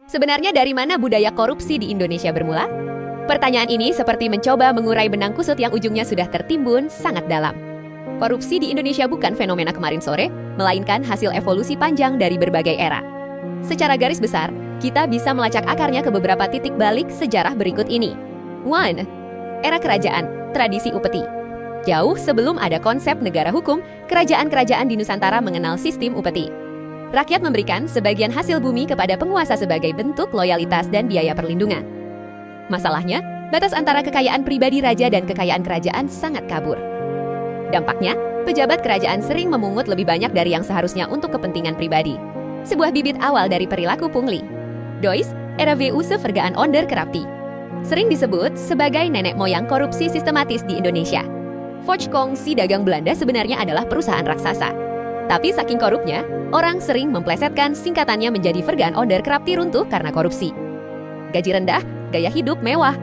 Sebenarnya dari mana budaya korupsi di Indonesia bermula? Pertanyaan ini seperti mencoba mengurai benang kusut yang ujungnya sudah tertimbun sangat dalam. Korupsi di Indonesia bukan fenomena kemarin sore, melainkan hasil evolusi panjang dari berbagai era. Secara garis besar, kita bisa melacak akarnya ke beberapa titik balik sejarah berikut ini. 1. Era kerajaan, tradisi upeti. Jauh sebelum ada konsep negara hukum, kerajaan-kerajaan di Nusantara mengenal sistem upeti. Rakyat memberikan sebagian hasil bumi kepada penguasa sebagai bentuk loyalitas dan biaya perlindungan. Masalahnya, batas antara kekayaan pribadi raja dan kekayaan kerajaan sangat kabur. Dampaknya, pejabat kerajaan sering memungut lebih banyak dari yang seharusnya untuk kepentingan pribadi. Sebuah bibit awal dari perilaku pungli. Dois, era VU Severgaan Onder Kerapti. Sering disebut sebagai nenek moyang korupsi sistematis di Indonesia. Volkswagen dagang Belanda sebenarnya adalah perusahaan raksasa. Tapi saking korupnya, orang sering memplesetkan singkatannya menjadi Vergaan Onder Kerapti runtuh karena korupsi. Gaji rendah, gaya hidup mewah.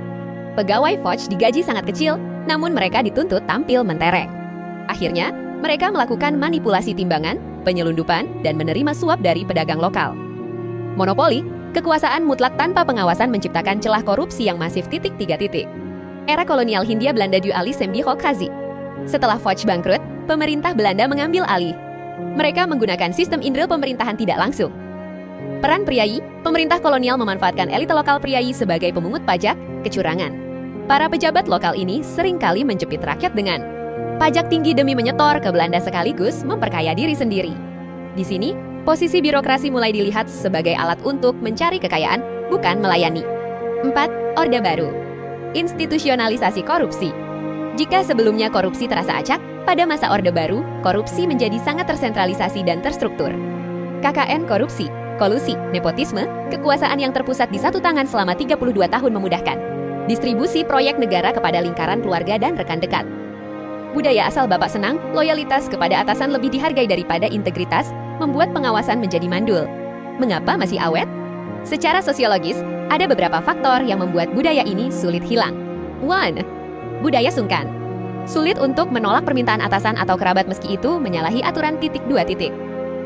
Pegawai Volks digaji sangat kecil, namun mereka dituntut tampil mentereng. Akhirnya, mereka melakukan manipulasi timbangan, penyelundupan, dan menerima suap dari pedagang lokal. Monopoli, kekuasaan mutlak tanpa pengawasan menciptakan celah korupsi yang masif. 3. Era kolonial Hindia Belanda dialih Sembihok Hazi. Setelah Volks bangkrut, pemerintah Belanda mengambil alih. Mereka menggunakan sistem indril pemerintahan tidak langsung. Peran priai, pemerintah kolonial memanfaatkan elit lokal priai sebagai pemungut pajak, kecurangan. Para pejabat lokal ini seringkali menjepit rakyat dengan pajak tinggi demi menyetor ke Belanda sekaligus memperkaya diri sendiri. Di sini, posisi birokrasi mulai dilihat sebagai alat untuk mencari kekayaan, bukan melayani. 4. Orde Baru. Institusionalisasi korupsi. Jika sebelumnya korupsi terasa acak, pada masa Orde Baru, korupsi menjadi sangat tersentralisasi dan terstruktur. KKN korupsi, kolusi, nepotisme, kekuasaan yang terpusat di satu tangan selama 32 tahun memudahkan. Distribusi proyek negara kepada lingkaran keluarga dan rekan dekat. Budaya asal bapak senang, loyalitas kepada atasan lebih dihargai daripada integritas, membuat pengawasan menjadi mandul. Mengapa masih awet? Secara sosiologis, ada beberapa faktor yang membuat budaya ini sulit hilang. 1. Budaya sungkan. Sulit untuk menolak permintaan atasan atau kerabat meski itu menyalahi aturan. 2.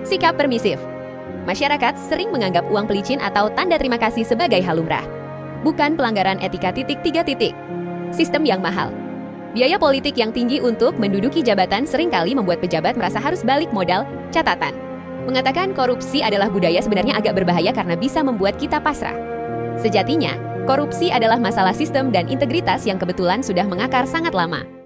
Sikap permisif. Masyarakat sering menganggap uang pelicin atau tanda terima kasih sebagai hal lumrah, bukan pelanggaran etika. 3. Sistem yang mahal. Biaya politik yang tinggi untuk menduduki jabatan seringkali membuat pejabat merasa harus balik modal. Catatan. Mengatakan korupsi adalah budaya sebenarnya agak berbahaya karena bisa membuat kita pasrah. Sejatinya, korupsi adalah masalah sistem dan integritas yang kebetulan sudah mengakar sangat lama.